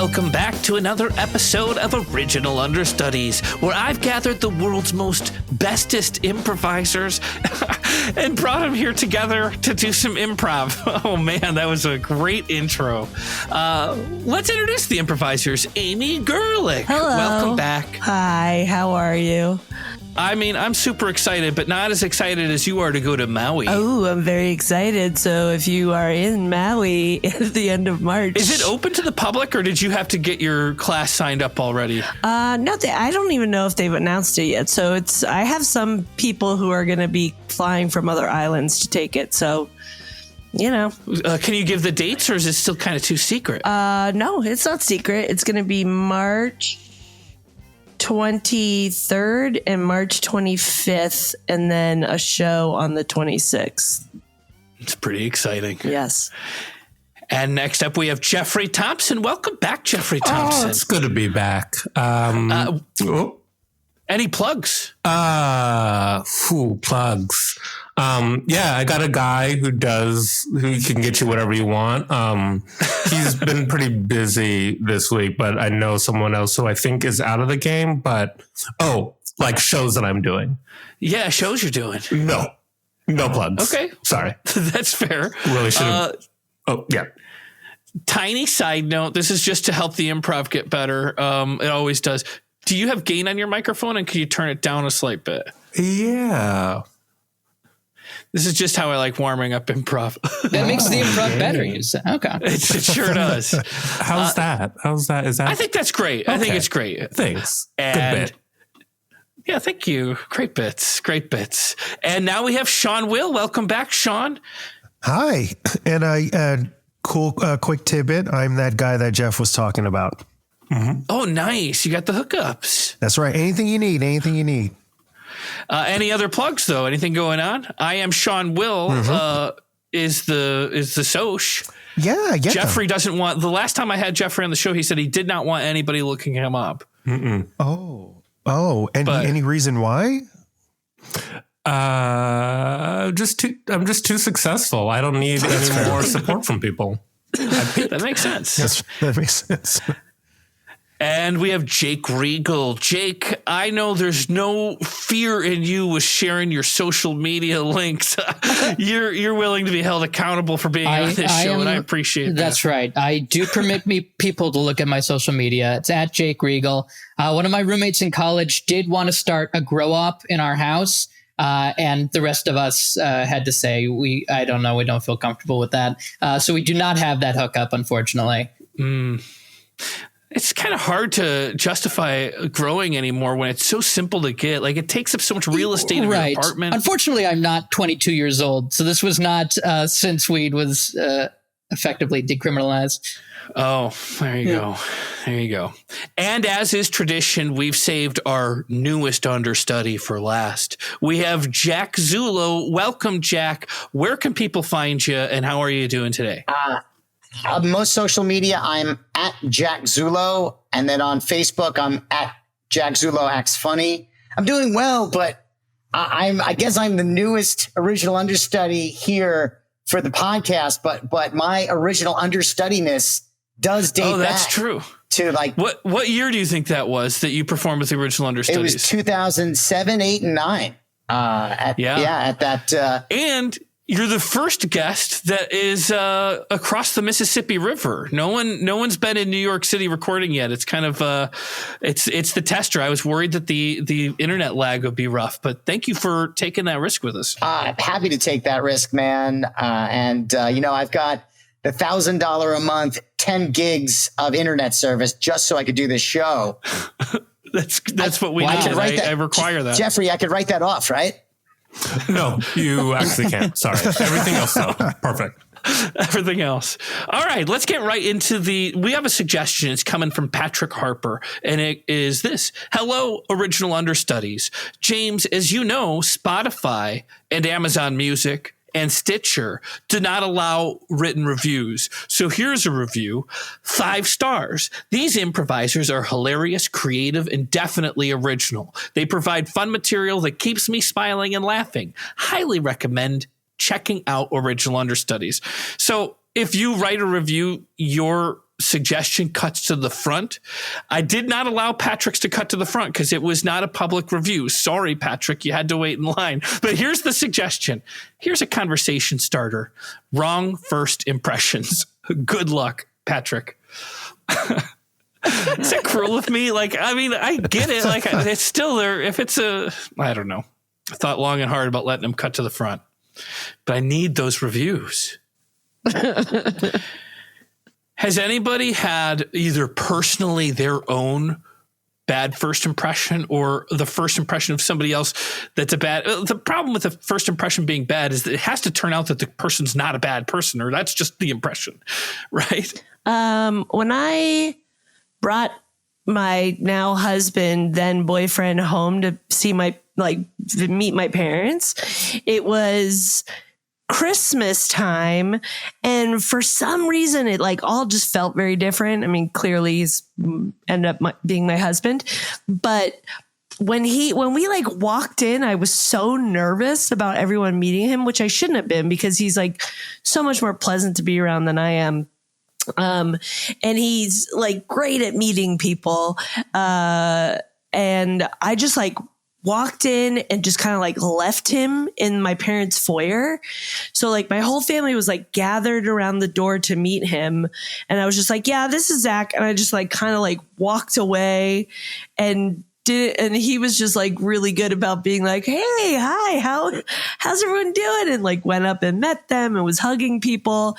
Welcome back to another episode of Original Understudies, where I've gathered the world's most bestest improvisers and brought them here together to do some improv. Oh man, that was a great intro. Let's introduce the improvisers. Amey Goerlich. Hello. Welcome back. Hi, how are you? I mean, I'm super excited, but not as excited as you are to go to Maui. Oh, I'm very excited. So if you are in Maui at the end of March. Is it open to the public, or did you have to get your class signed up already? No, I don't even know if they've announced it yet. So I have some people who are going to be flying from other islands to take it. So, you know. Can you give the dates, or is it still kind of too secret? No, it's not secret. It's going to be March 23rd and March 25th, and then a show on the 26th. It's pretty exciting. Yes. And next up, we have Jeffery Thompson. Welcome back, Jeffery Thompson. Oh, it's good to be back. Any plugs? Plugs. Yeah, I got a guy who can get you whatever you want. He's been pretty busy this week, but I know someone else who I think is out of the game, but like shows that I'm doing. Yeah, shows you're doing. No plugs. Okay. Sorry. That's fair. Really should have. Yeah. Tiny side note. This is just to help the improv get better. It always does. Do you have gain on your microphone, and can you turn it down a slight bit? Yeah. This is just how I like warming up improv. That makes the improv better, you say. Okay. It sure does. How's that? Is that? I think that's great. Okay. I think it's great. Thanks. And good bit. Yeah, thank you. Great bits. And now we have Sean Will. Welcome back, Sean. Hi. And cool, quick tidbit. I'm that guy that Jeff was talking about. Mm-hmm. Oh, nice. You got the hookups. That's right. Anything you need. Any other plugs though? Anything going on? I am Sean Will. Is the Soch. Yeah. Jeffery doesn't want. The last time I had Jeffery on the show, he said he did not want anybody looking him up. Mm-mm. Oh. Any reason why? I'm just too successful. I don't need any more support from people. That makes sense. That makes sense. And we have Jake Regal. Jake, I know there's no fear in you with sharing your social media links. You're willing to be held accountable for being on this show, and I appreciate that. That's right. I do permit people to look at my social media. It's at Jake Regal. One of my roommates in college did want to start a grow up in our house. And the rest of us had to say, I don't know, we don't feel comfortable with that. So we do not have that hookup, unfortunately. It's kind of hard to justify growing anymore when it's so simple to get. Like, it takes up so much real estate in your apartment. Unfortunately, I'm not 22 years old, so this was not since weed was effectively decriminalized. Oh, there you go. And as is tradition, we've saved our newest understudy for last. We have Jack Zullo. Welcome, Jack. Where can people find you, and how are you doing today? Most social media, I'm at Jack Zullo, and then on Facebook, I'm at Jack Zullo Acts Funny. I'm doing well, but I guess I'm the newest original understudy here for the podcast. But my original understudiness does date back. Oh, that's true. To like what year do you think that was that you performed with the original understudies? It was 2007, 8, and 9. At that. And you're the first guest that is across the Mississippi River. No one's been in New York City recording yet. It's kind of it's the tester. I was worried that the internet lag would be rough, but thank you for taking that risk with us. Happy to take that risk, man. And I've got the $1,000 a month, 10 gigs of internet service just so I could do this show. That's what we need. I require that. Jeffrey, I could write that off, right? No, you actually can't. Sorry. Everything else, though. Perfect. Everything else. All right, let's get right into we have a suggestion. It's coming from Patrick Harper, and it is this. Hello, original understudies. James, as you know, Spotify and Amazon Music and Stitcher do not allow written reviews. So here's a review. 5 stars. These improvisers are hilarious, creative, and definitely original. They provide fun material that keeps me smiling and laughing. Highly recommend checking out original understudies. So if you write a review, you're suggestion cuts to the front. I did not allow Patrick's to cut to the front because it was not a public review. Sorry, Patrick, you had to wait in line. But here's the suggestion. Here's a conversation starter. Wrong first impressions. Good luck, Patrick. Is that cruel of me? Like, I mean, I get it. Like, it's still there. If it's I don't know. I thought long and hard about letting him cut to the front. But I need those reviews. Has anybody had either personally their own bad first impression or the first impression of somebody else that's a bad? The problem with the first impression being bad is that it has to turn out that the person's not a bad person, or that's just the impression, right? When I brought my now husband, then boyfriend, home to see meet my parents, it was Christmas time, and for some reason it all just felt very different. I mean, clearly he's ended up being my husband, but when we walked in, I was so nervous about everyone meeting him, which I shouldn't have been, because he's so much more pleasant to be around than I am. And he's great at meeting people. And I just walked in and just kind of left him in my parents' foyer. So my whole family was gathered around the door to meet him. And I was just yeah, this is Zach. And I just kind of walked away and and he was just really good about being hey, hi, how's everyone doing? And went up and met them and was hugging people.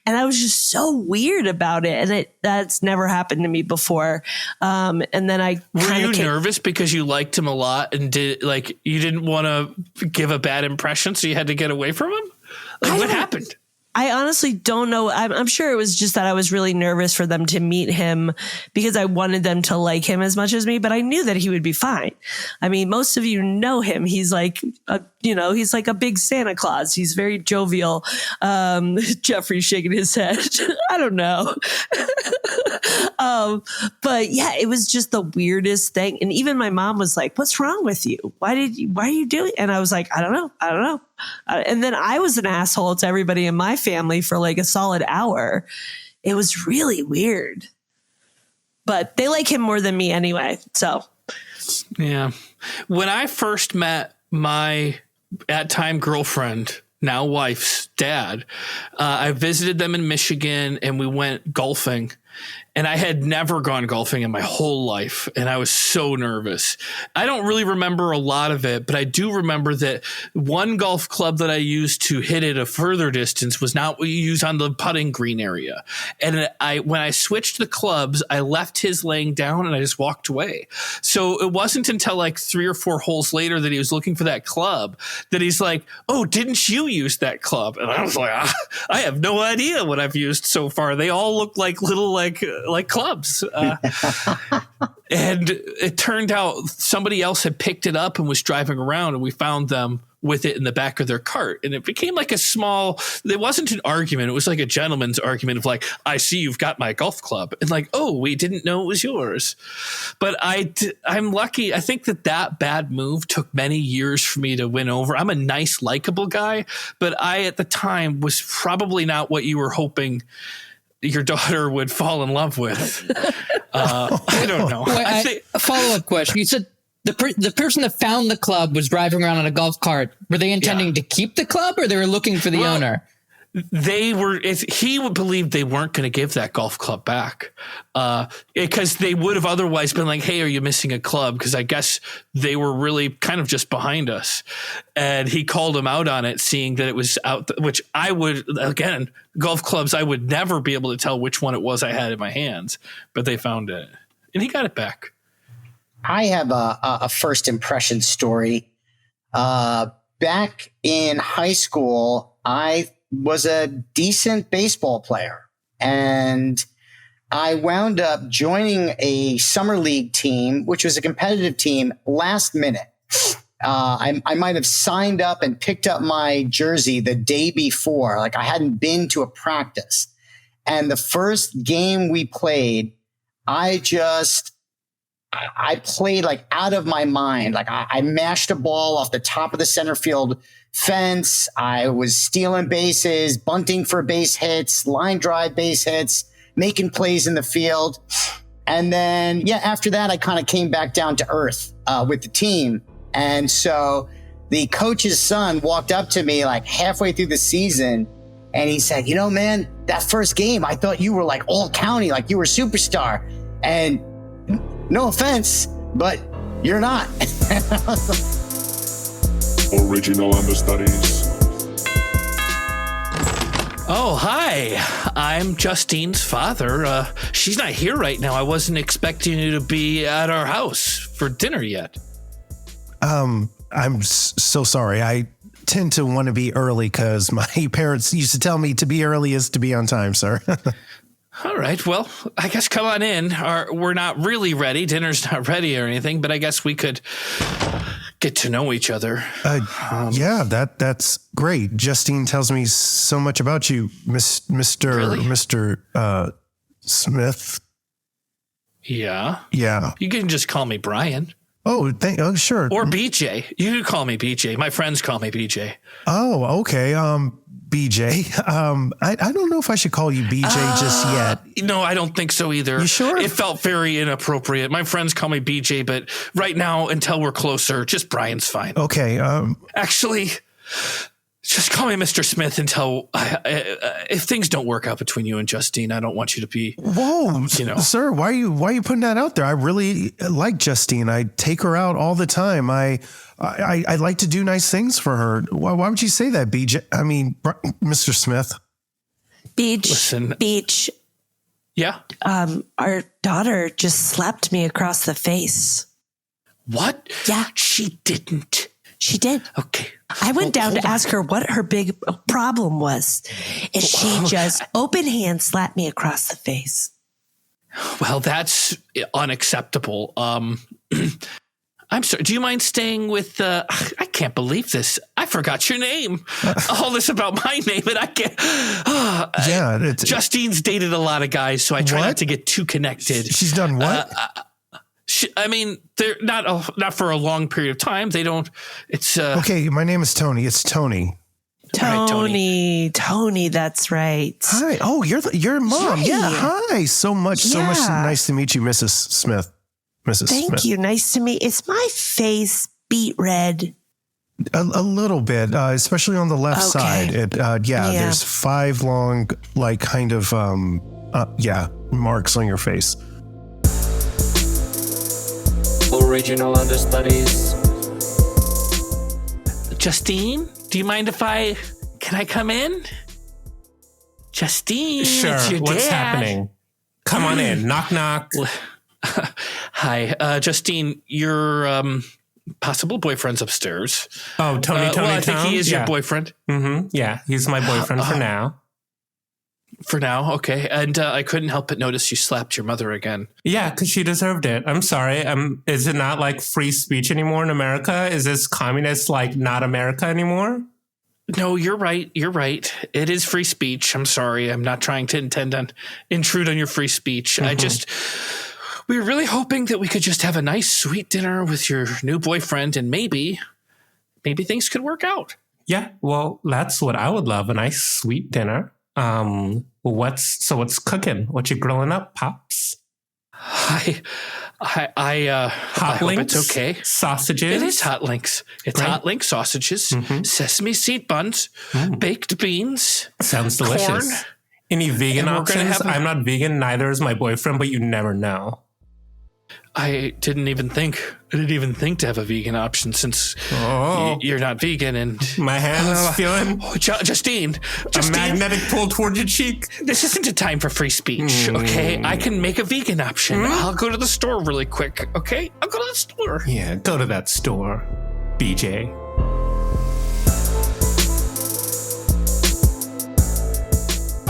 And I was just so weird about it. And that's never happened to me before. And then were you nervous because you liked him a lot and you didn't want to give a bad impression, so you had to get away from him? What happened? I honestly don't know. I'm sure it was just that I was really nervous for them to meet him because I wanted them to like him as much as me, but I knew that he would be fine. I mean, most of you know him. He's he's like a big Santa Claus. He's very jovial. Jeffrey shaking his head. I don't know. But yeah, it was just the weirdest thing. And even my mom was like, "What's wrong with you? Why are you doing?" And I was like, I don't know. And then I was an asshole to everybody in my family for a solid hour. It was really weird, but they like him more than me anyway. So yeah, when I first met my at-time girlfriend, now wife's dad, I visited them in Michigan and we went golfing. And I had never gone golfing in my whole life, and I was so nervous. I don't really remember a lot of it, but I do remember that one golf club that I used to hit it a further distance was not what you use on the putting green area. And when I switched the clubs, I left his laying down and I just walked away. So it wasn't until 3 or 4 holes later that he was looking for that club that he's like, "Oh, didn't you use that club?" And I was like, I have no idea what I've used so far. They all look like little clubs. And it turned out somebody else had picked it up and was driving around, and we found them with it in the back of their cart. And it became it wasn't an argument. It was a gentleman's argument of "I see you've got my golf club." And "Oh, we didn't know it was yours." But I'm lucky. I think that bad move took many years for me to win over. I'm a nice, likable guy, but I, at the time, was probably not what you were hoping your daughter would fall in love with. I don't know. Wait, a follow-up question. You said the person that found the club was driving around on a golf cart. Were they intending to keep the club, or they were looking for the owner? They were. He would believe they weren't going to give that golf club back, because they would have otherwise been like, "Hey, are you missing a club?" Because I guess they were really kind of just behind us, and he called him out on it, seeing that it was out. Which I would, again, golf clubs, I would never be able to tell which one it was I had in my hands, but they found it, and he got it back. I have a first impression story. Back in high school, I was a decent baseball player, and I wound up joining a summer league team, which was a competitive team, last minute. I might have signed up and picked up my jersey the day before. I hadn't been to a practice. And the first game we played, I played out of my mind. I mashed a ball off the top of the center field fence. I was stealing bases, bunting for base hits, line drive base hits, making plays in the field. And then, after that, I kind of came back down to earth with the team. And so the coach's son walked up to me like halfway through the season, and he said, man, that first game, I thought you were like all county, like you were a superstar. And no offense, but you're not. Original Understudies. Oh, hi. I'm Justine's father. She's not here right now. I wasn't expecting you to be at our house for dinner yet. I'm so sorry. I tend to want to be early because my parents used to tell me to be early is to be on time, sir. All right. Well, I guess come on in. We're not really ready. Dinner's not ready or anything, but I guess we could get to know each other. That's great. Justine tells me so much about you, Mr. Smith. Yeah. Yeah. You can just call me Brian. Oh, sure. Or BJ. You can call me BJ. My friends call me BJ. Oh, okay. BJ. I don't know if I should call you BJ just yet. No, I don't think so either. You sure? It felt very inappropriate. My friends call me BJ, but right now, until we're closer, just Brian's fine. Okay. Actually, just call me Mr. Smith until if things don't work out between you and Justine, I don't want you to be. Whoa, sir, why are you putting that out there? I really like Justine. I take her out all the time. I like to do nice things for her. Why would you say that, BJ? I mean, Mr. Smith. Beach. Yeah. Our daughter just slapped me across the face. What? Yeah. She didn't. She did. Okay. I went down to ask her what her big problem was, and she just open hand slapped me across the face. Well, that's unacceptable. I'm sorry. Do you mind staying with? I can't believe this. I forgot your name. All this about my name, and I can't. Justine's dated a lot of guys, so I try not to get too connected. She's done what? They're not for a long period of time. They don't. It's okay. My name is Tony. It's Tony. Tony. That's right. Hi. Oh, you're mom. Hi. Yeah. Hi. So much nice to meet you, Mrs. Smith. Thank you. Nice to meet. Is my face beet red? A little bit, especially on the left side. There's 5 long, like kind of, marks on your face. Original Understudies. Justine, do you mind if can I come in? Justine, sure. It's your What's dad. happening? Come on in. Knock, knock. Hi, Justine, your possible boyfriend's upstairs. Oh, Tony. I think he is your boyfriend. Mm-hmm. Yeah, he's my boyfriend for now. For now, okay. And I couldn't help but notice you slapped your mother again. Yeah, because she deserved it. I'm sorry. Is it not like free speech anymore in America? Is this communist like not America anymore? No, you're right. You're right. It is free speech. I'm sorry. I'm not trying to intrude on your free speech. Mm-hmm. We were really hoping that we could just have a nice, sweet dinner with your new boyfriend, and maybe things could work out. Yeah, well, that's what I would love, a nice, sweet dinner. What's cooking? What you grilling up, Pops? I hot links, it's okay. Sausages. It is hot links. It's Right. hot link sausages, sesame seed buns, baked beans. Sounds delicious. Corn. Any vegan And we're gonna options? have I'm not vegan, neither is my boyfriend, but you never know. I didn't even think to have a vegan option since you're not vegan, and my hand's feeling Justine, a magnetic pull toward your cheek. This isn't a time for free speech, okay? I can make a vegan option. I'll go to the store really quick, okay? I'll go to the store. Yeah, go to that store, BJ.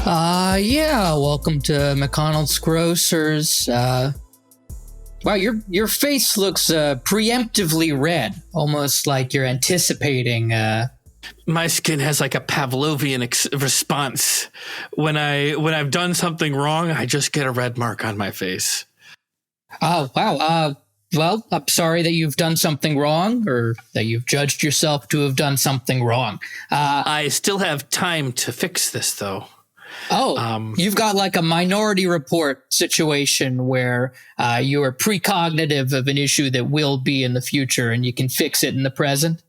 Welcome to McConnell's Grocers. Wow, your face looks preemptively red, almost like you're anticipating. My skin has like a Pavlovian response. When I've done something wrong, I just get a red mark on my face. Oh, wow. Well, I'm sorry that you've done something wrong, or that you've judged yourself to have done something wrong. I still have time to fix this, though. Oh, you've got like a Minority Report situation where you are precognitive of an issue that will be in the future and you can fix it in the present?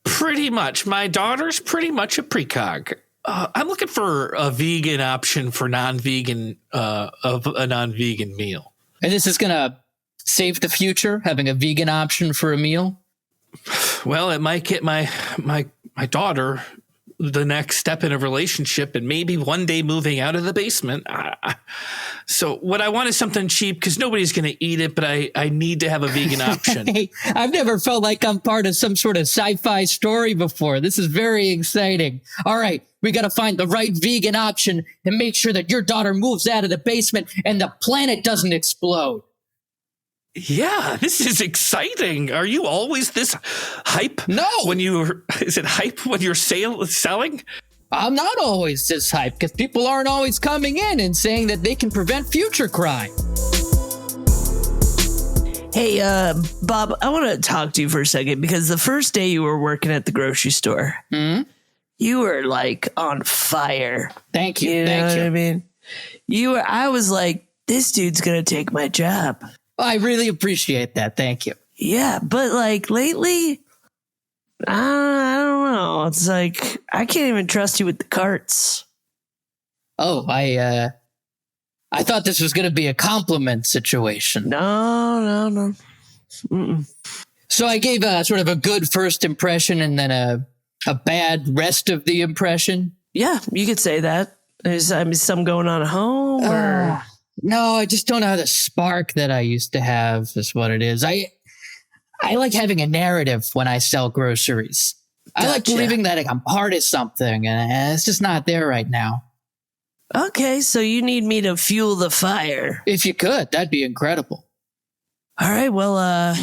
Pretty much. My daughter's pretty much a precog. I'm looking for a vegan option for non-vegan of a non-vegan meal. And this is going to save the future, having a vegan option for a meal? Well, it might get my daughter the next step in a relationship and maybe one day moving out of the basement. So what I want is something cheap because nobody's going to eat it, but I need to have a vegan option. Hey, I've never felt like I'm part of some sort of sci-fi story before. This is very exciting. All right, we got to find the right vegan option and make sure that your daughter moves out of the basement and the planet doesn't explode. Yeah, this is exciting. Are you always this hype? No. Is it hype when you're selling? I'm not always this hype because people aren't always coming in and saying that they can prevent future crime. Hey, Bob, I want to talk to you for a second because the first day you were working at the grocery store, you were like on fire. Thank you. You know Thank what you. I mean? I was like, this dude's going to take my job. I really appreciate that. Thank you. Yeah, but like lately, I don't know. It's like I can't even trust you with the carts. Oh, I thought this was going to be a compliment situation. No. Mm-mm. So I gave sort of a good first impression and then a bad rest of the impression. Yeah, you could say that. There's some going on at home, or No, I just don't have the spark that I used to have, is what it is. I like having a narrative when I sell groceries. I like Gotcha. believing that I'm part of something, and it's just not there right now. Okay, so you need me to fuel the fire. If you could, that'd be incredible. All right, well,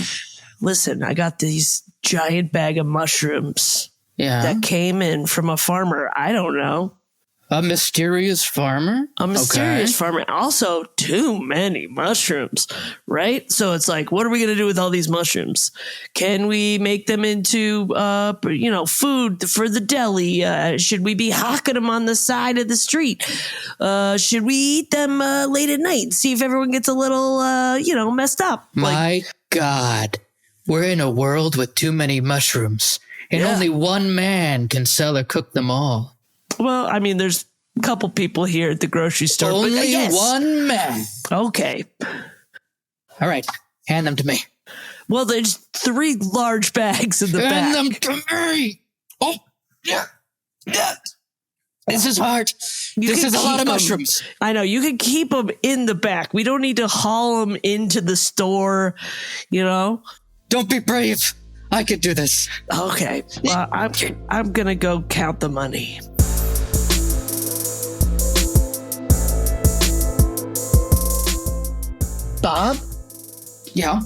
listen, I got these giant bag of mushrooms Yeah. that came in from a farmer. I don't know. A mysterious farmer? A mysterious farmer. Also, too many mushrooms, right? So it's like, what are we going to do with all these mushrooms? Can we make them into, food for the deli? Should we be hawking them on the side of the street? Should we eat them late at night and see if everyone gets a little, messed up? My God. We're in a world with too many mushrooms, and Yeah. only one man can sell or cook them all. Well, I mean, there's a couple people here at the grocery store. but I Only guess- one man. Okay. All right, hand them to me. Well, there's 3 large bags in the Hand back. them to me. Oh, yeah. This is hard. You This can is a lot keep of 'em. mushrooms. I know. You can keep them in the back. We don't need to haul them into the store, you know? Don't be brave. I could do this. Okay. Well, I'm going to go count the money. Bob, Yeah.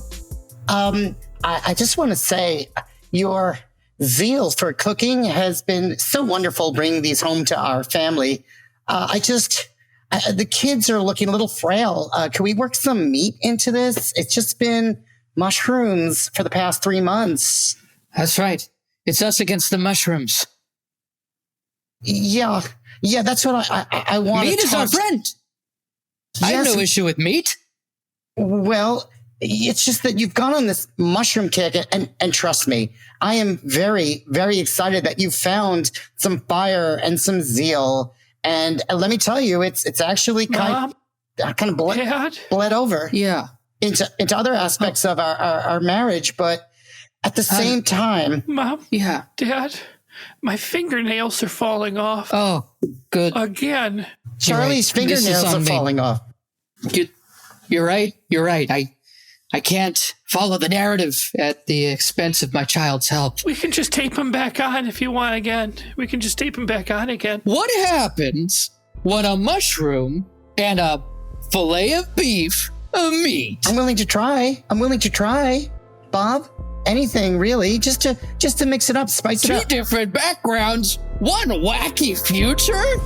I just want to say your zeal for cooking has been so wonderful bringing these home to our family. The kids are looking a little frail. Can we work some meat into this? It's just been mushrooms for the past 3 months. That's right. It's us against the mushrooms. Yeah, that's what I want. Meat is our friend. I have Yes. no issue with meat. Well, it's just that you've gone on this mushroom kick, and trust me, I am very, very excited that you found some fire and some zeal. And let me tell you, it's actually kind of bled over Yeah. into other aspects of our marriage. But at the same time, Mom, Yeah. Dad, my fingernails are falling off Oh, good. again. Charlie's This is fingernails on are me. falling off. You're right. You're right. I can't follow the narrative at the expense of my child's health. We can just tape them back on if you want again. We can just tape them back on again. What happens when a mushroom and a fillet of beef meet? I'm willing to try, Bob. Anything really, just to mix it up, spice it 2 up. different backgrounds, one wacky future?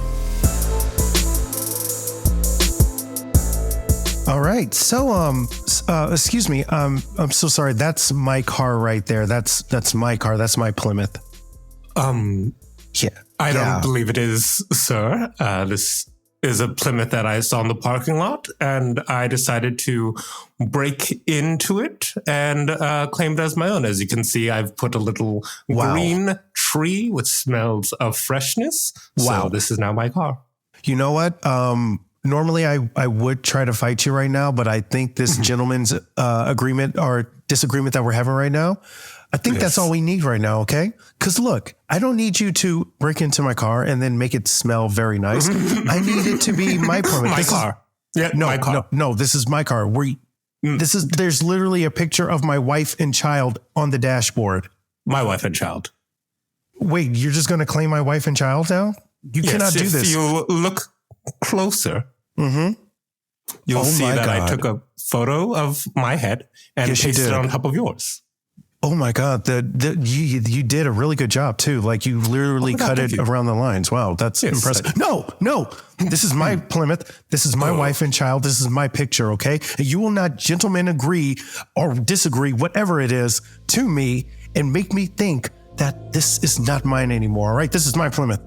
All right. So, excuse me. I'm so sorry. That's my car right there. That's my car. That's my Plymouth. Yeah. I don't believe it is, sir. This is a Plymouth that I saw in the parking lot, and I decided to break into it and claim it as my own. As you can see, I've put a little green tree which smells of freshness. Wow. So this is now my car. You know what? Normally I would try to fight you right now, but I think this gentleman's agreement or disagreement that we're having right now, I think that's all we need right now, okay? Because look, I don't need you to break into my car and then make it smell very nice. I need it to be my permit. My car. My car. No, this is my car. There's literally a picture of my wife and child on the dashboard. My wife and child. Wait, you're just going to claim my wife and child now? You cannot do this. If you look closer, you'll see that I took a photo of my head and pasted it on top of yours. Oh my God. You did a really good job too. Like you literally cut it around the lines. Wow. That's impressive. No, this is my Plymouth. This is my wife and child. This is my picture. Okay. You will not, gentlemen, agree or disagree, whatever it is, to me and make me think that this is not mine anymore. All right. This is my Plymouth.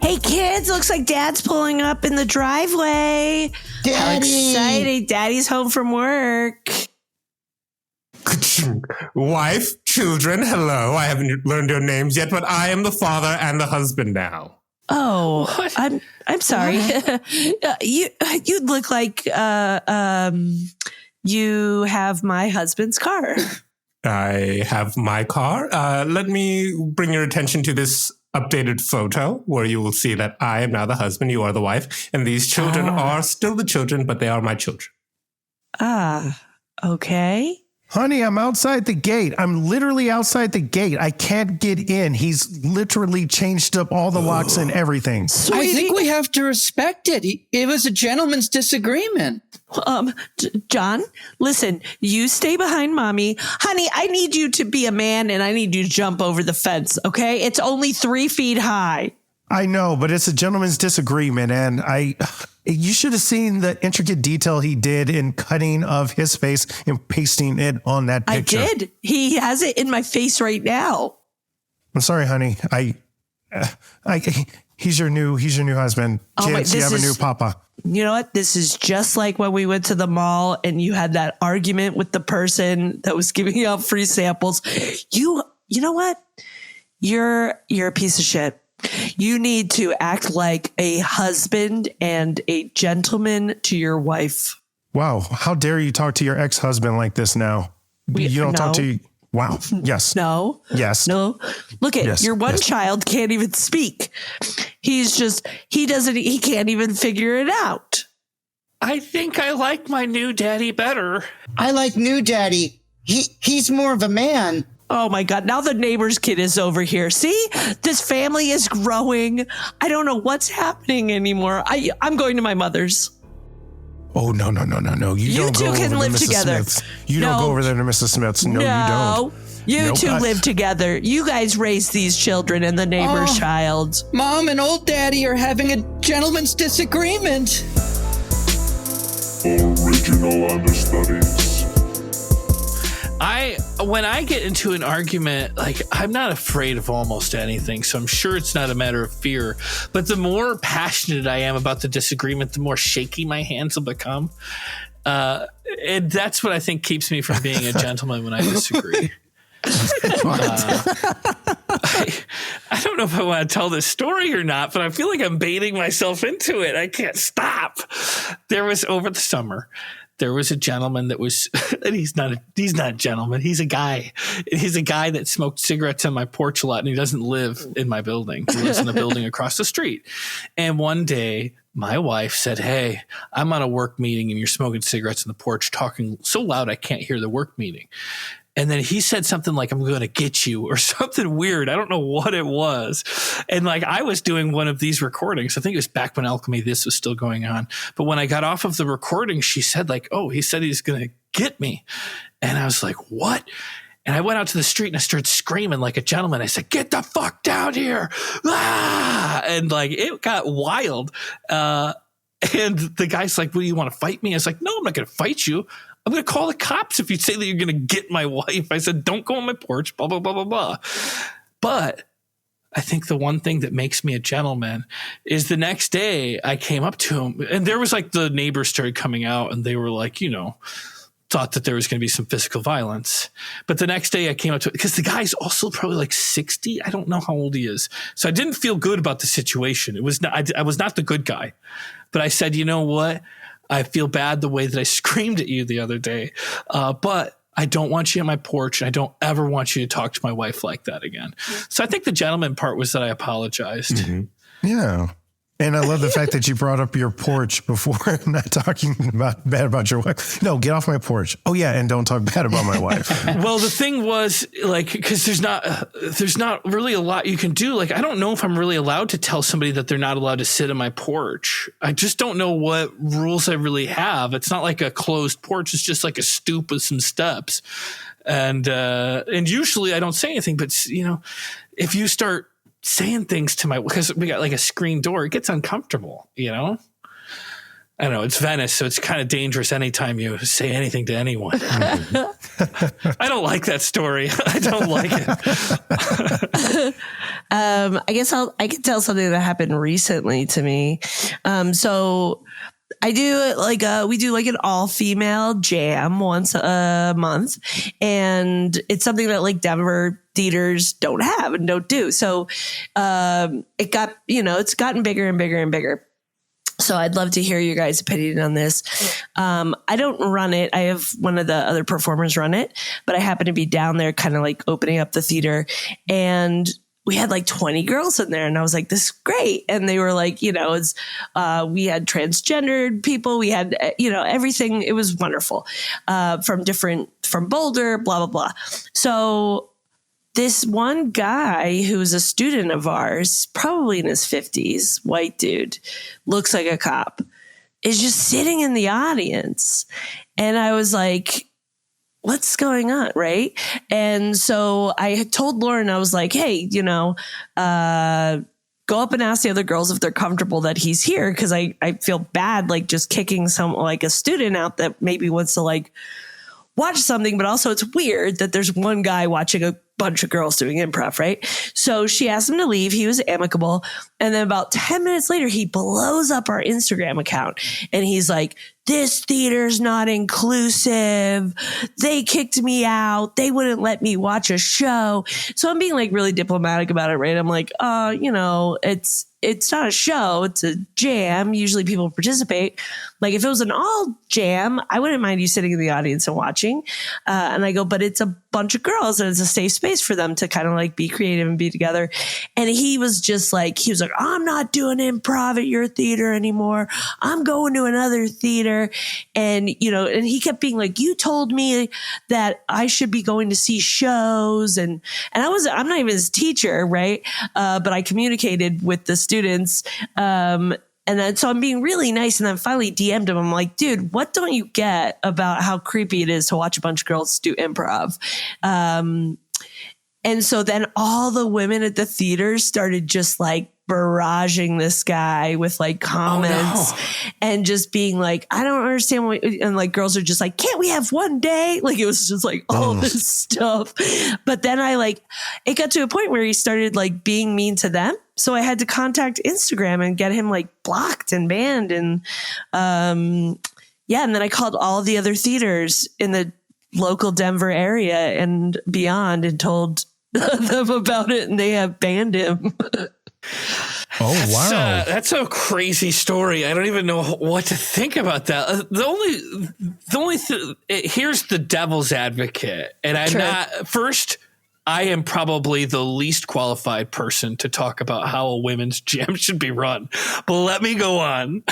Hey kids, looks like Dad's pulling up in the driveway. Daddy. How exciting. Daddy's home from work. Wife, children, hello. I haven't learned your names yet, but I am the father and the husband now. Oh, I'm sorry. You look like you have my husband's car. I have my car. Let me bring your attention to this updated photo where you will see that I am now the husband, you are the wife, and these children are still the children, but they are my children. Okay. Honey, I'm outside the gate. I'm literally outside the gate. I can't get in. He's literally changed up all the locks and everything. I think we have to respect it. It was a gentleman's disagreement. John, listen, you stay behind mommy. Honey, I need you to be a man and I need you to jump over the fence, okay? It's only 3 feet high. I know, but it's a gentleman's disagreement. And you should have seen the intricate detail he did in cutting of his face and pasting it on that picture. I did. He has it in my face right now. I'm sorry, honey. He's your new husband. Kids, you have a new papa. You know what? This is just like when we went to the mall and you had that argument with the person that was giving out free samples. You know what? You're a piece of shit. You need to act like a husband and a gentleman to your wife. Wow. How dare you talk to your ex-husband like this now? You don't talk to... Wow. Yes. No. Yes. No. Look at your one child can't even speak. He can't even figure it out. I think I like my new daddy better. I like new daddy. He's more of a man. Oh my God. Now the neighbor's kid is over here. See, this family is growing. I don't know what's happening anymore. I'm going to my mother's. Oh, no. You don't two go can over live to Mrs. together. Smith's. You don't go over there to Mrs. Smith's. No, you don't. You two live together. You guys raise these children and the neighbor's child. Mom and old daddy are having a gentleman's disagreement. Original Understudies. When I get into an argument, like, I'm not afraid of almost anything, so I'm sure it's not a matter of fear. But the more passionate I am about the disagreement, the more shaky my hands will become. And that's what I think keeps me from being a gentleman when I disagree. I don't know if I want to tell this story or not, but I feel like I'm baiting myself into it. I can't stop. There was over the summer. There was a gentleman that was, and he's not a gentleman. He's a guy. He's a guy that smoked cigarettes on my porch a lot, and he doesn't live in my building. He lives in a building across the street. And one day, my wife said, "Hey, I'm on a work meeting, and you're smoking cigarettes on the porch, talking so loud I can't hear the work meeting." And then he said something like, "I'm going to get you," or something weird. I don't know what it was. And like, I was doing one of these recordings. I think it was back when Alchemy This was still going on. But when I got off of the recording, she said like, "Oh, he said he's going to get me." And I was like, "What?" And I went out to the street and I started screaming like a gentleman. I said, "Get the fuck down here." Ah! And like, it got wild. And the guy's like, "Well, you want to fight me?" I was like, "No, I'm not going to fight you. I'm going to call the cops if you say that you're going to get my wife. I said, don't go on my porch, blah, blah, blah, blah, blah. But I think the one thing that makes me a gentleman is the next day I came up to him, and there was like the neighbors started coming out, and they were like, thought that there was going to be some physical violence. But the next day I came up to it because the guy's also probably like 60. I don't know how old he is. So I didn't feel good about the situation. It was not, I was not the good guy, but I said, you know what? I feel bad the way that I screamed at you the other day. But I don't want you on my porch. And I don't ever want you to talk to my wife like that again. So I think the gentleman part was that I apologized. Mm-hmm. Yeah. And I love the fact that you brought up your porch before. I'm not talking bad about your wife. No, get off my porch. Oh yeah, and don't talk bad about my wife. Well, the thing was, like, because there's not really a lot you can do. Like, I don't know if I'm really allowed to tell somebody that they're not allowed to sit on my porch. I just don't know what rules I really have. It's not like a closed porch. It's just like a stoop with some steps. And usually I don't say anything, but if you start saying things to because we got like a screen door, it gets uncomfortable, I don't know. It's Venice, so it's kind of dangerous anytime you say anything to anyone. I don't like that story. I don't like it. I guess I can tell something that happened recently to me. So I do we do like an all female jam once a month, and it's something that like Denver theaters don't have and don't do. So, it got, it's gotten bigger and bigger and bigger. So I'd love to hear your guys' opinion on this. I don't run it. I have one of the other performers run it, but I happen to be down there kind of like opening up the theater, and we had like 20 girls in there, and I was like, this is great. And they were like, we had transgendered people. We had, everything. It was wonderful, from Boulder, blah, blah, blah. So this one guy who's a student of ours, probably in his 50s, white dude, looks like a cop, is just sitting in the audience. And I was like, what's going on? Right. And so I had told Lauren, I was like, hey, go up and ask the other girls if they're comfortable that he's here. Cause I feel bad, like just kicking a student out that maybe wants to like watch something, but also it's weird that there's one guy watching a bunch of girls doing improv. Right. So she asked him to leave. He was amicable. And then about 10 minutes later, he blows up our Instagram account and he's like, this theater's not inclusive. They kicked me out. They wouldn't let me watch a show. So I'm being like really diplomatic about it, right? I'm like, it's not a show. It's a jam. Usually people participate. Like if it was an all jam, I wouldn't mind you sitting in the audience and watching. And I go, but it's a bunch of girls and it's a safe space for them to kind of like be creative and be together. And he was like, I'm not doing improv at your theater anymore. I'm going to another theater. And, and he kept being like, you told me that I should be going to see shows. And I'm not even his teacher. Right. But I communicated with the students. And then, so I'm being really nice. And then finally DM'd him. I'm like, dude, what don't you get about how creepy it is to watch a bunch of girls do improv? And so then all the women at the theater started just like barraging this guy with like comments and just being like, I don't understand what, and like girls are just like, can't we have one day? Like it was just like all this stuff. But then it got to a point where he started like being mean to them. So I had to contact Instagram and get him like blocked and banned. And and then I called all the other theaters in the local Denver area and beyond and told them about it, and they have banned him. Oh, wow. That's a crazy story. I don't even know what to think about that. Here's the devil's advocate. And I am probably the least qualified person to talk about how a women's jam should be run. But let me go on.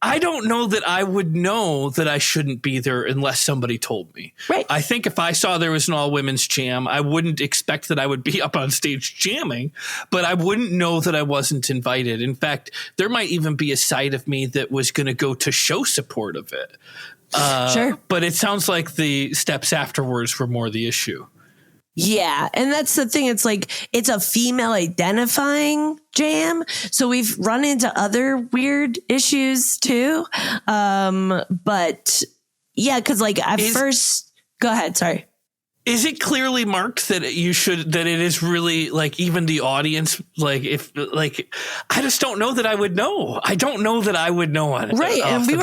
I don't know that I would know that I shouldn't be there unless somebody told me. Right. I think if I saw there was an all women's jam, I wouldn't expect that I would be up on stage jamming, but I wouldn't know that I wasn't invited. In fact, there might even be a side of me that was going to go to show support of it. Sure. But it sounds like the steps afterwards were more the issue. Yeah. And that's the thing. It's like, it's a female identifying jam. So we've run into other weird issues too. But Yeah, because like at first, go ahead. Sorry. Is it clearly marked that that it is really like even the audience, like if like, I just don't know that I would know. I don't know that I would know on it. Right. And we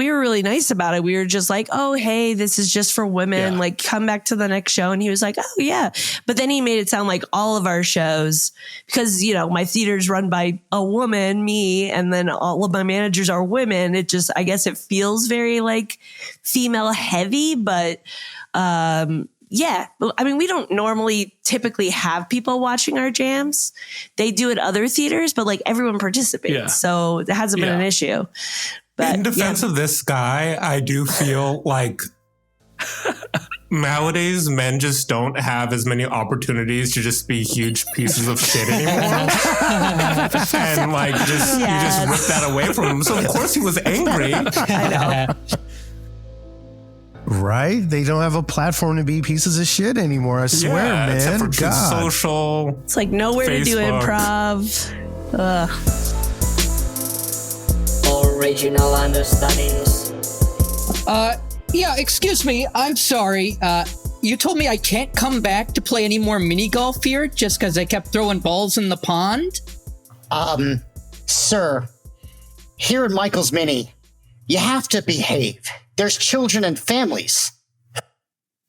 were really nice about it. We were just like, oh, hey, this is just for women. Yeah. Like come back to the next show. And he was like, oh yeah. But then he made it sound like all of our shows, because, you know, my theater's run by a woman, me, and then all of my managers are women. It just, I guess it feels very like female heavy, but, yeah. I mean, we don't normally typically have people watching our jams. They do at other theaters, but like everyone participates. Yeah. So it hasn't been an issue. But in defense of this guy, I do feel like nowadays men just don't have as many opportunities to just be huge pieces of shit anymore. And like you just rip that away from him. So of course he was angry. I know. Right? They don't have a platform to be pieces of shit anymore. I swear, man. Except for God. social. It's like nowhere to do improv. Original Understudies. Yeah, excuse me. I'm sorry. You told me I can't come back to play any more mini golf here just because I kept throwing balls in the pond? Sir, here at Michael's Mini, you have to behave. There's children and families.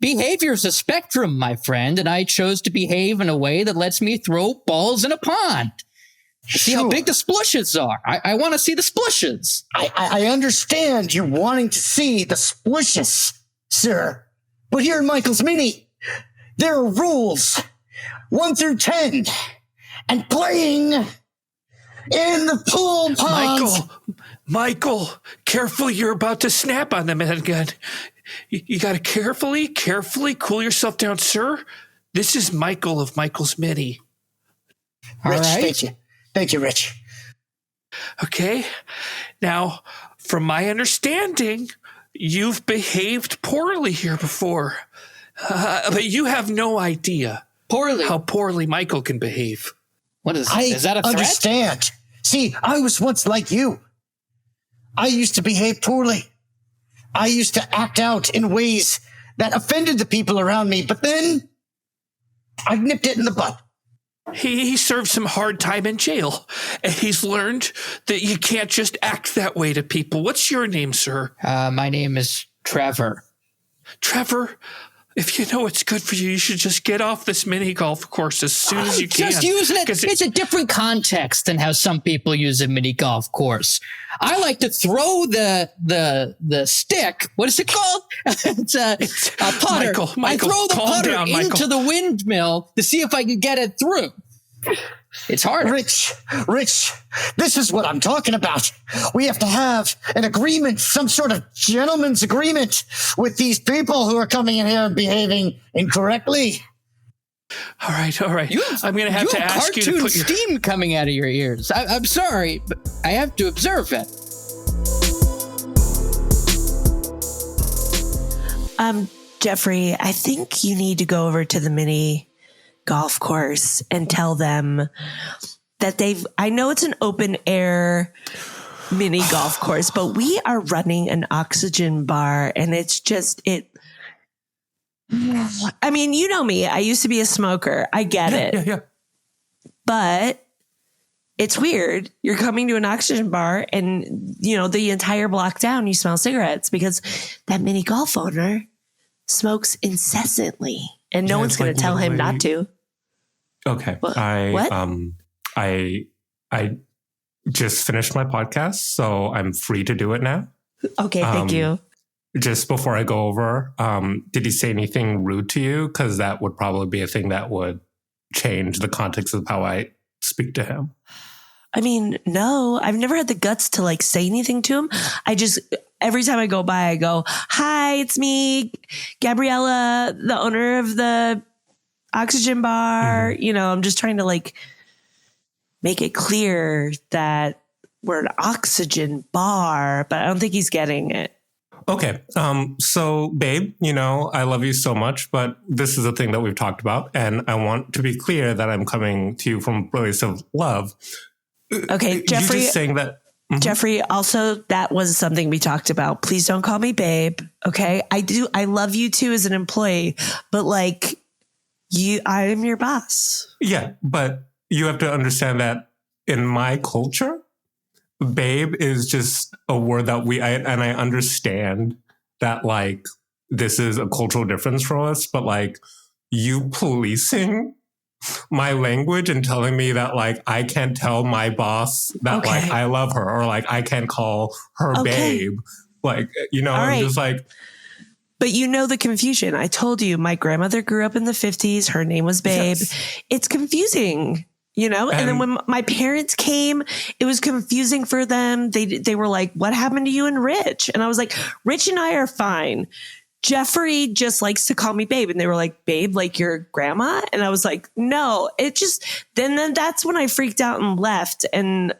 Behavior's a spectrum, my friend, and I chose to behave in a way that lets me throw balls in a pond. See how big the splushes are. I want to see the splushes. I understand you wanting to see the splushes, sir. But here in Michael's Mini, there are rules 1 through 10. And playing in the pool ponds. Michael, careful. You're about to snap on them again. You got to carefully cool yourself down, sir. This is Michael of Michael's Mini. Rich, All right. thank you. Thank you, Rich. Okay. Now, from my understanding, you've behaved poorly here before. But you have no idea how poorly Michael can behave. What is that a threat? I understand. See, I was once like you. I used to behave poorly. I used to act out in ways that offended the people around me, but then I nipped it in the bud. He served some hard time in jail, and he's learned that you can't just act that way to people. What's your name, sir? My name is Trevor. Trevor, if you know it's good for you, you should just get off this mini golf course as soon as you can. Just using it. It's a different context than how some people use a mini golf course. I like to throw the stick. What is it called? it's a putter. Michael, I throw the putter down, into the windmill to see if I can get it through. It's hard. Rich, this is what I'm talking about. We have to have an agreement, some sort of gentleman's agreement with these people who are coming in here and behaving incorrectly. All right. I'm going to have to ask you to put your steam coming out of your ears. I'm sorry, but I have to observe it. Jeffrey, I think you need to go over to the mini golf course and tell them that I know it's an open air mini golf course, but we are running an oxygen bar and it's just, I mean, you know me, I used to be a smoker. I get it. Yeah. But it's weird. You're coming to an oxygen bar and, you know, the entire block down, you smell cigarettes because that mini golf owner smokes incessantly and no one's going to tell him not to. Okay. What? I just finished my podcast, so I'm free to do it now. Okay. Thank you. Just before I go over, did he say anything rude to you? Because that would probably be a thing that would change the context of how I speak to him. I mean, no, I've never had the guts to like say anything to him. I just, every time I go by, I go, hi, it's me, Gabriella, the owner of the oxygen bar. You know, I'm just trying to like make it clear that we're an oxygen bar, but I don't think he's getting it. Okay. So babe, you know, I love you so much, but this is a thing that we've talked about. And I want to be clear that I'm coming to you from a place of love. Okay, Jeffrey. You just saying that. Jeffrey, also, that was something we talked about. Please don't call me babe. Okay. I love you too as an employee, but like I am your boss. Yeah. But you have to understand that in my culture, babe is just a word that I understand that like this is a cultural difference for us, but like you policing my language and telling me that like I can't tell my boss that like I love her, or like I can't call her babe, like, you know, I'm just like. But you know the confusion. I told you my grandmother grew up in the 50s. Her name was Babe. Yes. It's confusing, you know? And then when my parents came, it was confusing for them. They were like, what happened to you and Rich? And I was like, Rich and I are fine. Jeffrey just likes to call me babe. And they were like, babe, like your grandma? And I was like, no, it just, then that's when I freaked out and left. And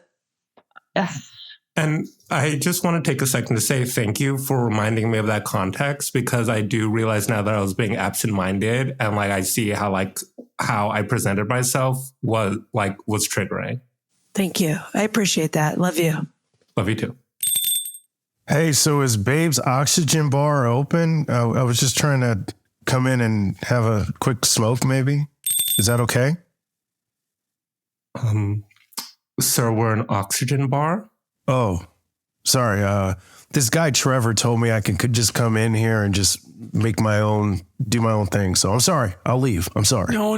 I just want to take a second to say thank you for reminding me of that context, because I do realize now that I was being absent-minded, and like I see how I presented myself was triggering. Thank you. I appreciate that. Love you. Love you too. Hey, so is Babe's oxygen bar open? I was just trying to come in and have a quick smoke, maybe. Is that okay? Sir, we're an oxygen bar. Oh, sorry. This guy Trevor told me I could just come in here and just do my own thing. So I'm sorry. I'll leave. I'm sorry. No.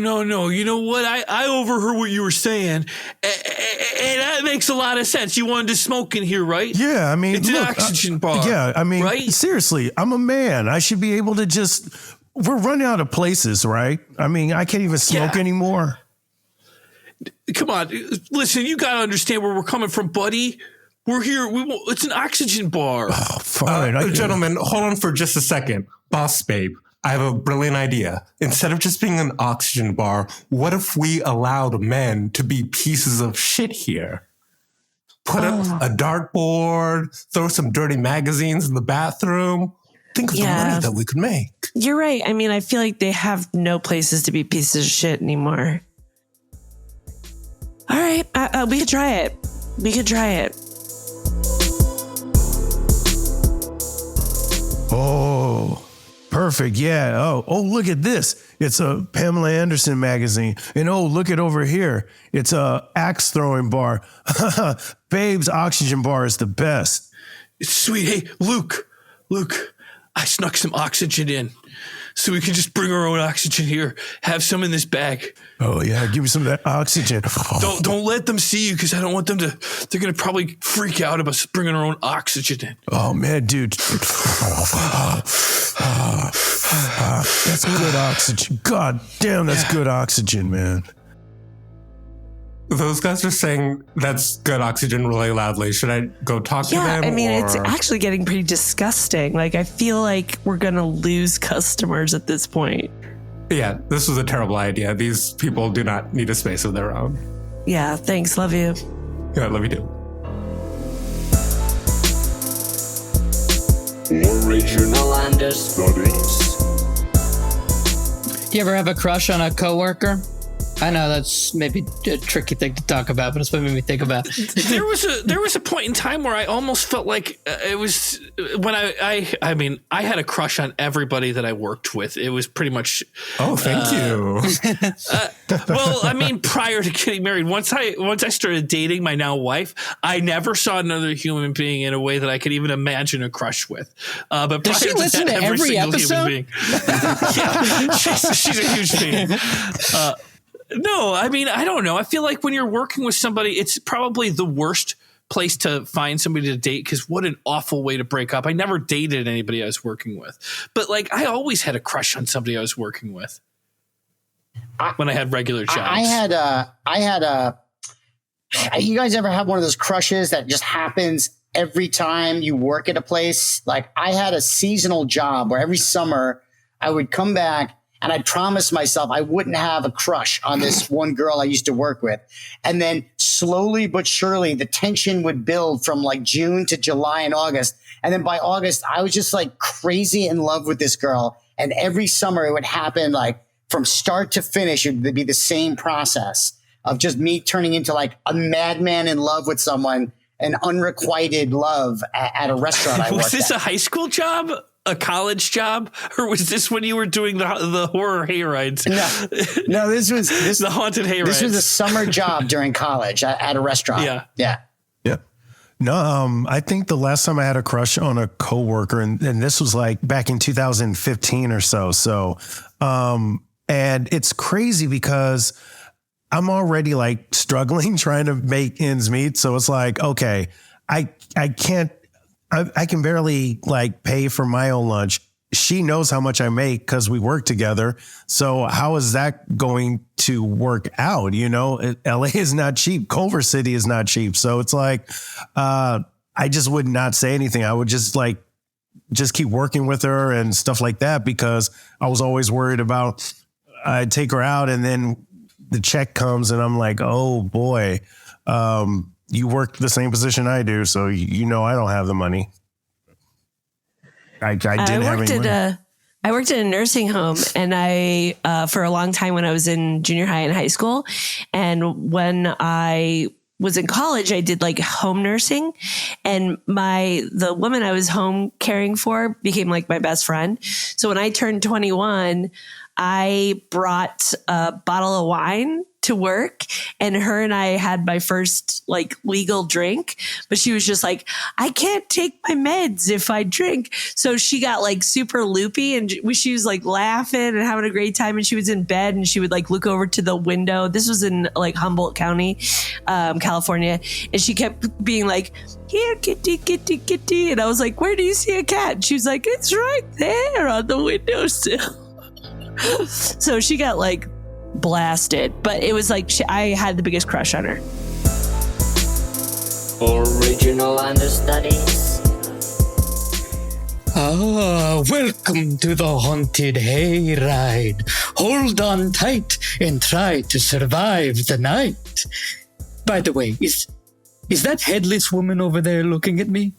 You know what? I overheard what you were saying, and that makes a lot of sense. You wanted to smoke in here, right? Yeah, I mean, it's an oxygen bar. Yeah, I mean, right? Seriously, I'm a man. I should be able to we're running out of places, right? I mean, I can't even smoke anymore. Come on. Listen, you got to understand where we're coming from, buddy. We're here. It's an oxygen bar. Oh, fine. Gentlemen, hold on for just a second. Boss Babe, I have a brilliant idea. Instead of just being an oxygen bar, what if we allowed men to be pieces of shit here? Put up a dartboard, throw some dirty magazines in the bathroom. Think of the money that we could make. You're right. I mean, I feel like they have no places to be pieces of shit anymore. All right. We could try it. Oh, perfect. Yeah. Oh, look at this. It's a Pamela Anderson magazine. And oh, look at over here. It's a axe throwing bar. Babe's oxygen bar is the best. It's sweet. Hey, Luke, I snuck some oxygen in so we can just bring our own oxygen here. Have some in this bag. Oh yeah. Give me some of that oxygen. Don't let them see you, because I don't want them to, they're going to probably freak out about us bringing our own oxygen in. Oh man, dude. That's good oxygen. God damn, that's good oxygen, man. Those guys are saying that's good oxygen really loudly. Should I go talk to them? Yeah, I mean, it's actually getting pretty disgusting. Like, I feel like we're going to lose customers at this point. Yeah, this was a terrible idea. These people do not need a space of their own. Yeah, thanks. Love you. Yeah, love you too. Original Understudies. Do you ever have a crush on a coworker? I know that's maybe a tricky thing to talk about, but it's what made me think about. There was a point in time where I almost felt like it was when I mean, I had a crush on everybody that I worked with. It was pretty much. Oh, thank you. Well, I mean, prior to getting married, once I started dating my now wife, I never saw another human being in a way that I could even imagine a crush with. But does she listen to every episode? Human being, yeah, she's a huge fan. No, I mean, I don't know. I feel like when you're working with somebody, it's probably the worst place to find somebody to date, because what an awful way to break up. I never dated anybody I was working with, but like I always had a crush on somebody I was working with when I had regular jobs. You guys ever have one of those crushes that just happens every time you work at a place? Like, I had a seasonal job where every summer I would come back and I promised myself I wouldn't have a crush on this one girl I used to work with. And then slowly but surely, the tension would build from like June to July and August. And then by August, I was just like crazy in love with this girl. And every summer it would happen, like from start to finish, it would be the same process of just me turning into like a madman in love with someone an unrequited love at a restaurant I worked Was this at. a high school job, a college job, or was this when you were doing the horror hayrides? No, this was The haunted hayrides. This was a summer job during college at a restaurant. Yeah. Yeah. Yeah. No, I think the last time I had a crush on a coworker, and this was like back in 2015 or so. So, and it's crazy because I'm already like struggling trying to make ends meet. So it's like, okay, I can barely like pay for my own lunch. She knows how much I make because we work together. So how is that going to work out? You know, LA is not cheap. Culver City is not cheap. So it's like, I just would not say anything. I would just keep working with her and stuff like that, because I was always worried about I'd take her out and then the check comes and I'm like, oh boy, you work the same position I do. So, you know, I don't have the money. I worked at a nursing home, and I for a long time when I was in junior high and high school, and when I was in college, I did like home nursing, and the woman I was home caring for became like my best friend. So when I turned 21, I brought a bottle of wine to work, and her and I had my first like legal drink, but she was just like, I can't take my meds if I drink. So she got like super loopy, and she was like laughing and having a great time. And she was in bed, and she would like look over to the window. This was in like Humboldt County, California. And she kept being like, here, kitty, kitty, kitty. And I was like, where do you see a cat? And she was like, it's right there on the windowsill. So she got like blasted, but it was like I had the biggest crush on her. Original Understudies. Welcome to the haunted hayride. Hold on tight and try to survive the night. By the way, is that headless woman over there looking at me?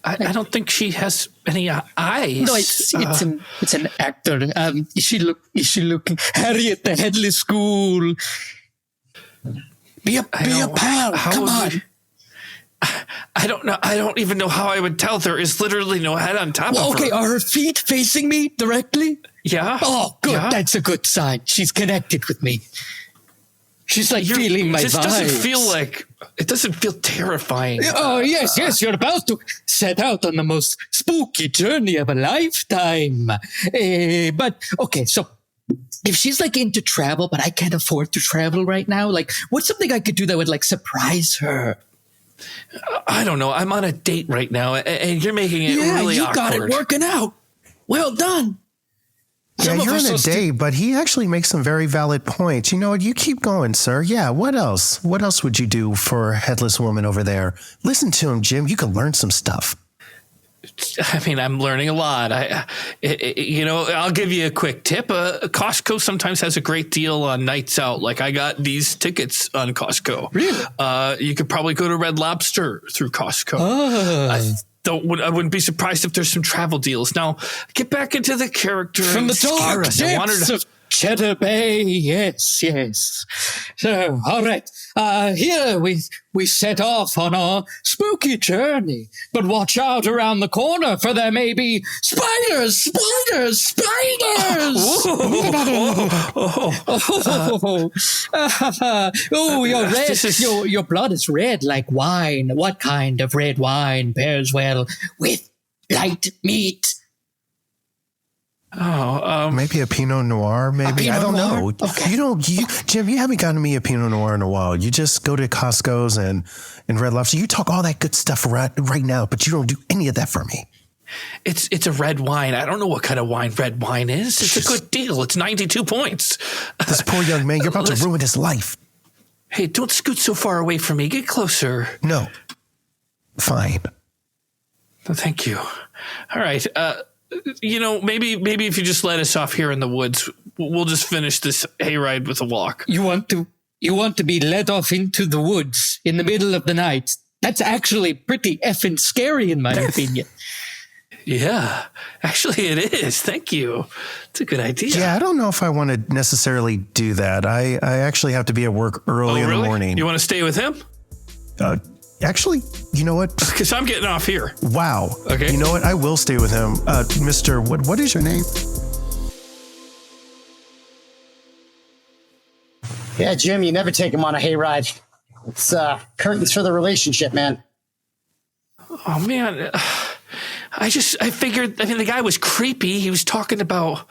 I don't think she has any eyes. No, it's an actor. Is she looking? Harriet, the headless school. Be a pal. Come on. I don't know. I don't even know how I would tell. There is literally no head on top of her. Okay, are her feet facing me directly? Yeah. Oh, good. Yeah. That's a good sign. She's connected with me. She's like feeling my this vibes. It doesn't feel terrifying. Oh, yes. You're about to set out on the most spooky journey of a lifetime. But, okay, so if she's like into travel, but I can't afford to travel right now, like what's something I could do that would like surprise her? I don't know. I'm on a date right now, and you're making it really awkward. Yeah, you got it working out. Well done. Yeah, you're on a date, but he actually makes some very valid points. You know what? You keep going, sir. Yeah, what else? What else would you do for a headless woman over there? Listen to him, Jim. You can learn some stuff. I mean, I'm learning a lot. I'll give you a quick tip. Costco sometimes has a great deal on nights out. Like I got these tickets on Costco. Really? You could probably go to Red Lobster through Costco. I wouldn't be surprised if there's some travel deals. Now, get back into the character from the dark depths of Cheddar Bay. Yes. So, all right. Here we set off on our spooky journey, but watch out around the corner, for there may be spiders. You're red. Your blood is red like wine. What kind of red wine pairs well with light meat? Maybe a Pinot Noir. Maybe I don't know. Okay. Jim, you haven't gotten me a Pinot Noir in a while. You just go to Costco's and Red Lobster. You talk all that good stuff right now, but you don't do any of that for me. It's a red wine. I don't know what kind of wine red wine is. It's a good deal. It's 92 points. This poor young man, you're about to ruin his life. Hey, don't scoot so far away from me. Get closer. No. Fine. Thank you. All right. Maybe if you just let us off here in the woods, we'll just finish this hayride with a walk. You want to be led off into the woods in the middle of the night? That's actually pretty effing scary, in my opinion. Yeah, actually it is. Thank you. It's a good idea. Yeah, I don't know if I want to necessarily do that. I actually have to be at work early in the morning. You want to stay with him? Actually, you know what? Because I'm getting off here. Wow. Okay. You know what? I will stay with him. Mr. What is your name? Yeah, Jim, you never take him on a hayride. It's curtains for the relationship, man. Oh, man. I figured, the guy was creepy. He was talking about,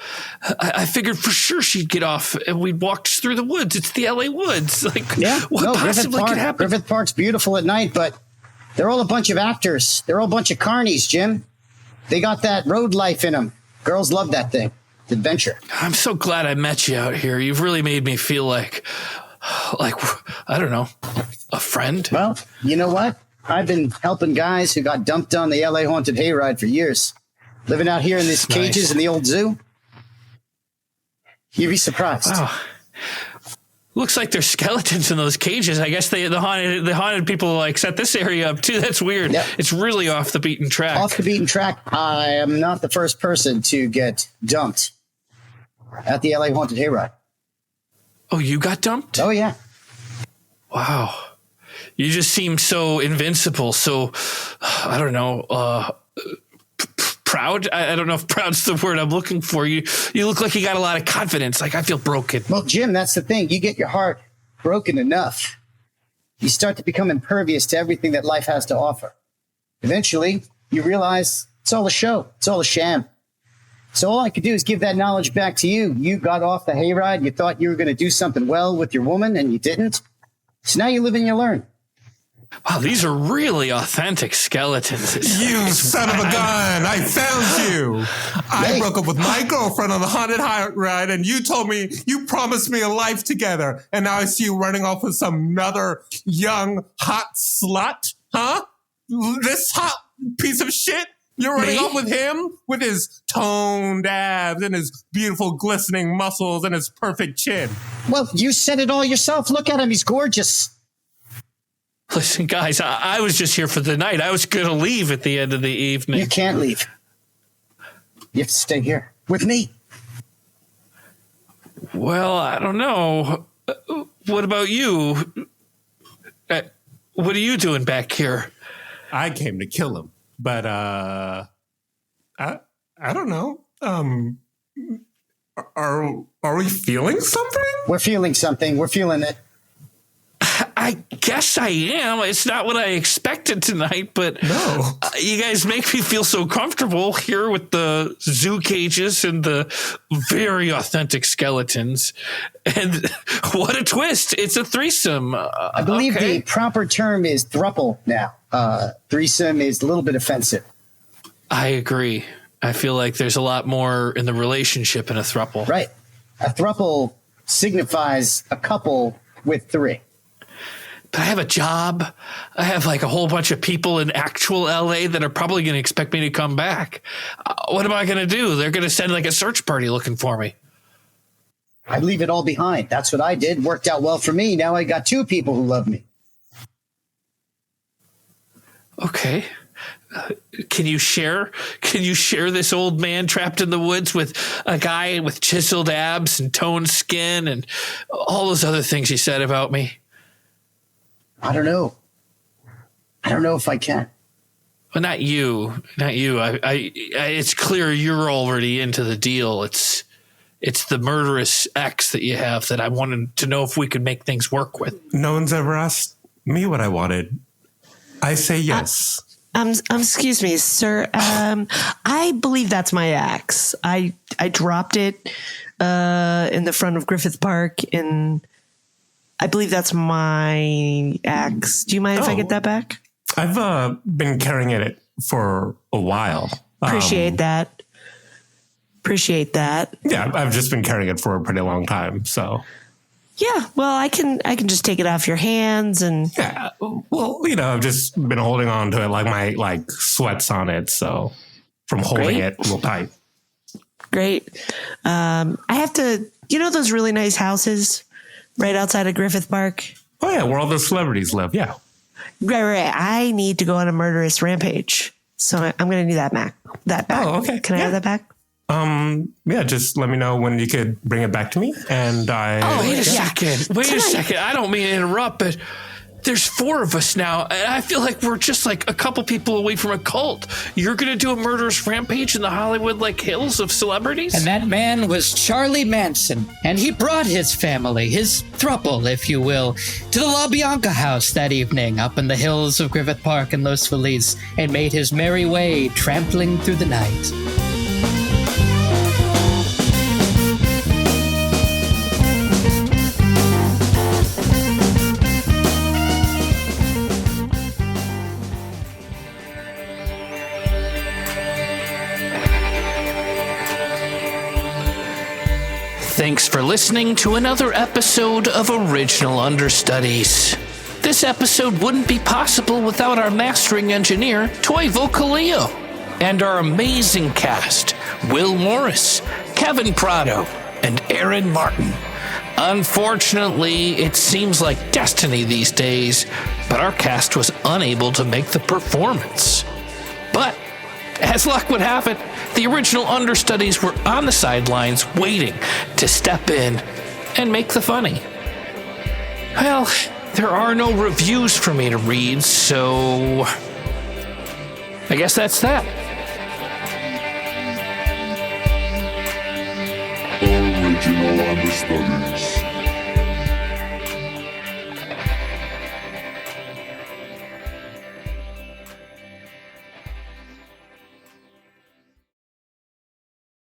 I figured for sure she'd get off and we'd walk through the woods. It's the LA woods. Like, what possibly could happen? Griffith Park's beautiful at night, but they're all a bunch of actors. They're all a bunch of carnies, Jim. They got that road life in them. Girls love that thing. It's adventure. I'm so glad I met you out here. You've really made me feel like, I don't know, a friend. Well, you know what? I've been helping guys who got dumped on the LA Haunted Hayride for years. Living out here in these cages in the old zoo. You'd be surprised. Wow. Looks like there's skeletons in those cages. I guess the haunted people like set this area up too. That's weird. Yep. It's really off the beaten track. Off the beaten track. I am not the first person to get dumped at the LA Haunted Hayride. Oh, you got dumped? Oh, yeah. Wow. You just seem so invincible. So, I don't know, proud. I don't know if proud's the word I'm looking for. You look like you got a lot of confidence. Like, I feel broken. Well, Jim, that's the thing. You get your heart broken enough, you start to become impervious to everything that life has to offer. Eventually, you realize it's all a show. It's all a sham. So all I could do is give that knowledge back to you. You got off the hayride. You thought you were going to do something well with your woman, and you didn't. So now you live and you learn. Wow, these are really authentic skeletons. You son of a gun! I found you. I broke up with my girlfriend on the haunted ride, and you told me you promised me a life together, and now I see you running off with some other young hot slut, huh? This hot piece of shit. You're running off with him with his toned abs and his beautiful glistening muscles and his perfect chin. Well, you said it all yourself. Look at him. He's gorgeous. Listen, guys, I was just here for the night. I was going to leave at the end of the evening. You can't leave. You have to stay here with me. Well, I don't know. What about you? What are you doing back here? I came to kill him, but I don't know. Are we feeling something? We're feeling something. We're feeling it. I guess I am. It's not what I expected tonight, but no. You guys make me feel so comfortable here with the zoo cages and the very authentic skeletons. And what a twist. It's a threesome. I believe the proper term is throuple now. Threesome is a little bit offensive. I agree. I feel like there's a lot more in the relationship in a throuple. Right. A throuple signifies a couple with three. But I have a job. I have like a whole bunch of people in actual LA that are probably going to expect me to come back. What am I going to do? They're going to send like a search party looking for me. I leave it all behind. That's what I did. Worked out well for me. Now I got two people who love me. Okay. Can you share this old man trapped in the woods with a guy with chiseled abs and toned skin and all those other things you said about me? I don't know. I don't know if I can. Well, not you. It's clear you're already into the deal. It's the murderous ex that you have that I wanted to know if we could make things work with. No one's ever asked me what I wanted. I say yes. Excuse me, sir. I believe that's my axe. I dropped it in the front of Griffith Park, and I believe that's my axe. Do you mind if I get that back? I've been carrying it for a while. Appreciate that. Yeah, I've just been carrying it for a pretty long time. So yeah, well, I can just take it off your hands and yeah. Well, I've just been holding on to it like my sweats on it. So from holding it real tight. Great. I have to. Those really nice houses right outside of Griffith Park? Oh, yeah, where all the celebrities live, yeah. Right. I need to go on a murderous rampage. So I'm going to need that back. Oh, okay. Can I have that back? Yeah, just let me know when you could bring it back to me. And wait a second. I don't mean to interrupt, but there's 4 of us now, and I feel like we're just like a couple people away from a cult. You're gonna do a murderous rampage in the Hollywood like hills of celebrities? And that man was Charlie Manson, and he brought his family, his throuple, if you will, to the La Bianca house that evening up in the hills of Griffith Park in Los Feliz, and made his merry way trampling through the night. Thanks for listening to another episode of Original Understudies. This episode wouldn't be possible without our mastering engineer, Toivo Kallieo, and our amazing cast, Will Morris, Kevin Prado, and Aaron Martin. Unfortunately, it seems like destiny these days, but our cast was unable to make the performance. But, as luck would have it, the original understudies were on the sidelines waiting to step in and make the funny. Well, there are no reviews for me to read, so I guess that's that. Original Understudies.